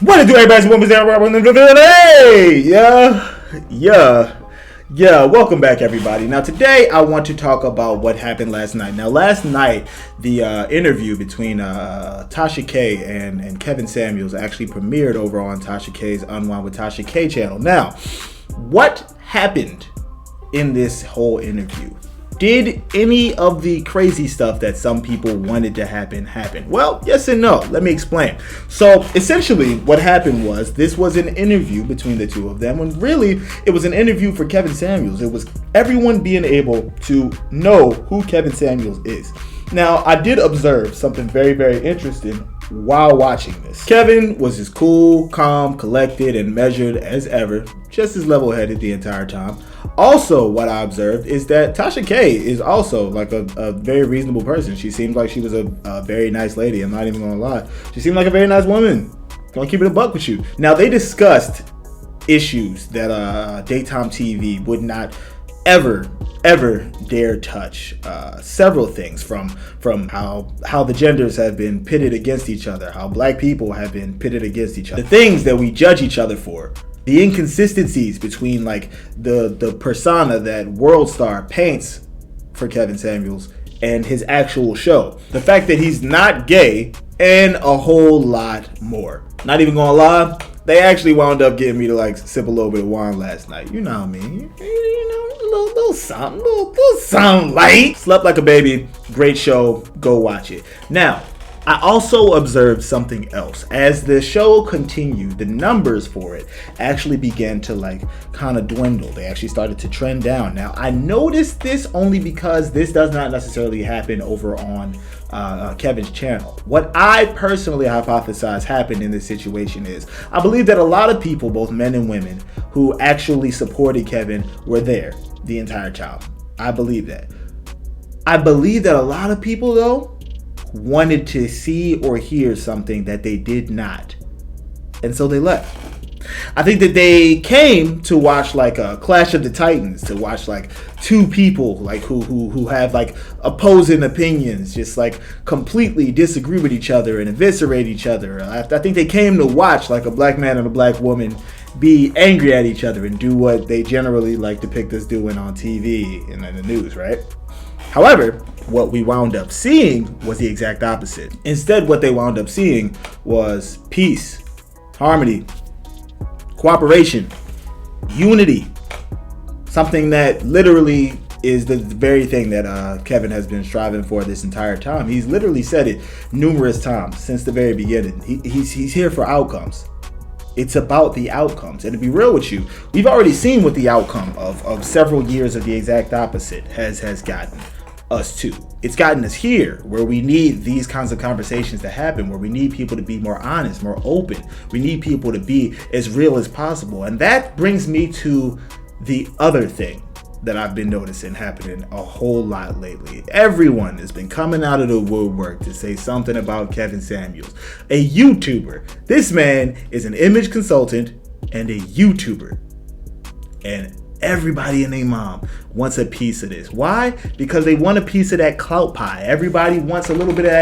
What it do, everybody? Women's there. Hey, yeah. Welcome back, everybody. Now, today I want to talk about what happened last night. Now, last night, the interview between Tasha K and Kevin Samuels actually premiered over on Tasha K's Unwind with Tasha K channel. Now, what happened in this whole interview? Did any of the crazy stuff that some people wanted to happen? Well, yes and no. Let me explain. So essentially what happened was this was an interview between the two of them, when really it was an interview for Kevin Samuels. It was everyone being able to know who Kevin Samuels is. Now, I did observe something very, very interesting while watching this. Kevin was as cool, calm, collected, and measured as ever, just as level-headed the entire time. Also, what I observed is that Tasha K is also like a very reasonable person. She seemed like she was a very nice lady. I'm not even gonna lie. She seemed like a very nice woman. Gonna keep it a buck with you. Now, they discussed issues that daytime TV would not ever dare touch. Several things from how the genders have been pitted against each other, how black people have been pitted against each other, the things that we judge each other for, the inconsistencies between like the persona that World Star paints for Kevin Samuels and his actual show, the fact that he's not gay, and a whole lot more. Not even gonna lie, they actually wound up getting me to like sip a little bit of wine last night. You know what I mean? Little something light. Slept like a baby. Great show. Go watch it. Now, I also observed something else. As the show continued, the numbers for it actually began to like kind of dwindle. They actually started to trend down. Now, I noticed this only because this does not necessarily happen over on Kevin's channel. What I personally hypothesize happened in this situation is I believe that a lot of people, both men and women, who actually supported Kevin were there the entire time. I believe that. I believe that a lot of people, though, wanted to see or hear something that they did not, and so they left. I think that they came to watch like a Clash of the Titans, to watch like two people like who have like opposing opinions, just like completely disagree with each other and eviscerate each other. I think they came to watch like a black man and a black woman be angry at each other and do what they generally like depict us doing on TV and in the news, right? However, what we wound up seeing was the exact opposite. Instead, what they wound up seeing was peace, harmony, cooperation, unity. Something that literally is the very thing that Kevin has been striving for this entire time. He's literally said it numerous times since the very beginning. He's here for outcomes. It's about the outcomes. And to be real with you, we've already seen what the outcome of several years of the exact opposite has gotten us to. It's gotten us here, where we need these kinds of conversations to happen, where we need people to be more honest, more open. We need people to be as real as possible. And that brings me to the other thing that I've been noticing happening a whole lot lately. Everyone has been coming out of the woodwork to say something about Kevin Samuels, a YouTuber. This man is an image consultant and a YouTuber. And everybody and their mom wants a piece of this. Why? Because they want a piece of that clout pie. Everybody wants a little bit of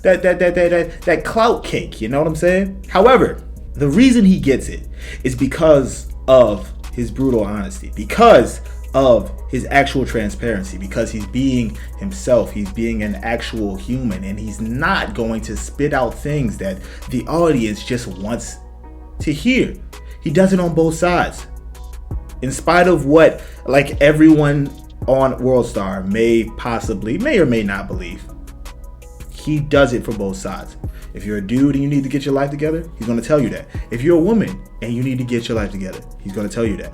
that clout cake. You know what I'm saying? However, the reason he gets it is because of his brutal honesty, because of his actual transparency, because he's being himself, he's being an actual human, and he's not going to spit out things that the audience just wants to hear. He does it on both sides. In spite of what like everyone on World Star may or may not believe, he does it for both sides. If you're a dude and you need to get your life together, he's going to tell you that. If you're a woman and you need to get your life together, he's going to tell you that.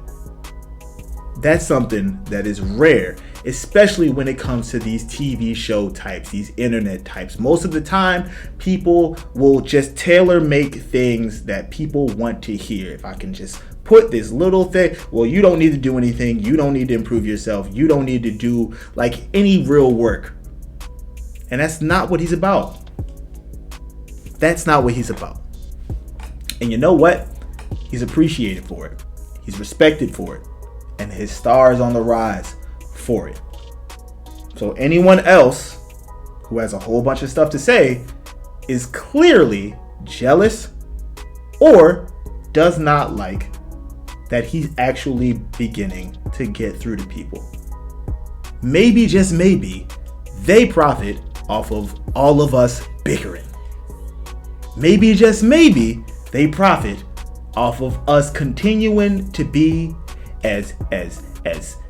That's something that is rare, especially when it comes to these TV show types, these internet types. Most of the time, people will just tailor make things that people want to hear. If I can just put this little thing, well, you don't need to do anything. You don't need to improve yourself. You don't need to do like any real work. And that's not what he's about. That's not what he's about. And you know what? He's appreciated for it. He's respected for it. And his star is on the rise for it. So anyone else who has a whole bunch of stuff to say is clearly jealous, or does not like that he's actually beginning to get through to people. Maybe, just maybe, they profit off of all of us bickering. Maybe, just maybe, they profit off of us continuing to be as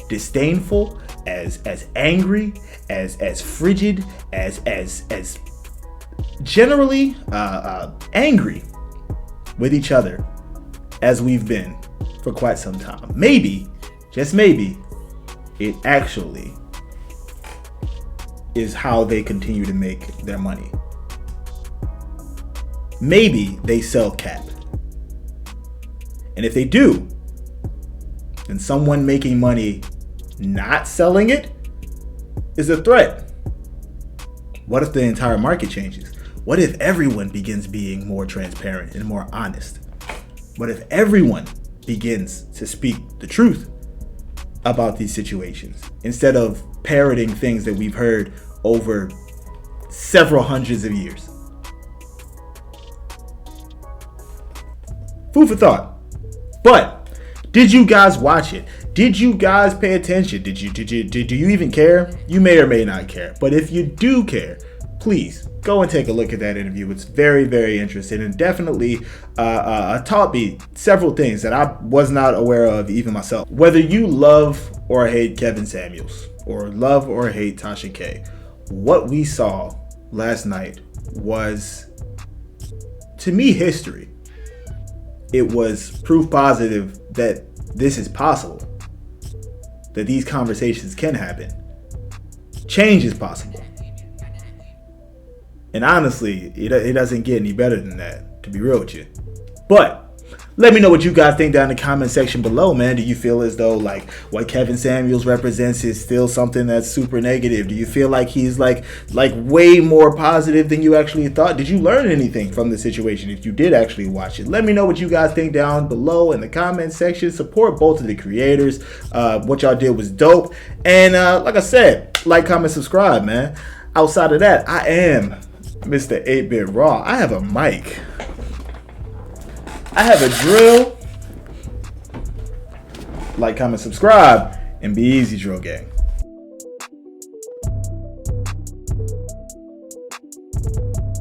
disdainful, as angry, as frigid, as generally angry with each other as we've been for quite some time. Maybe, just maybe, it actually is how they continue to make their money. Maybe they sell cap. And if they do, then someone making money not selling it is a threat. What if the entire market changes? What if everyone begins being more transparent and more honest? What if everyone begins to speak the truth about these situations instead of parroting things that we've heard over several hundreds of years? Food for thought. But did you guys watch it? Did you guys pay attention? Do you even care? You may or may not care. But if you do care, please go and take a look at that interview. It's very, very interesting and definitely taught me several things that I was not aware of even myself. Whether you love or hate Kevin Samuels or love or hate Tasha K, what we saw last night was, to me, history. It was proof positive that this is possible, that these conversations can happen. Change is possible. And honestly, it doesn't get any better than that, to be real with you. But let me know what you guys think down in the comment section below, man. Do you feel as though like what Kevin Samuels represents is still something that's super negative? Do you feel like he's like way more positive than you actually thought? Did you learn anything from the situation if you did actually watch it? Let me know what you guys think down below in the comment section. Support both of the creators. What y'all did was dope. And like I said, like, comment, subscribe, man. Outside of that, I am Mr. 8-Bit Raw. I have a mic. I have a drill. Like, comment, subscribe, and be easy, drill gang.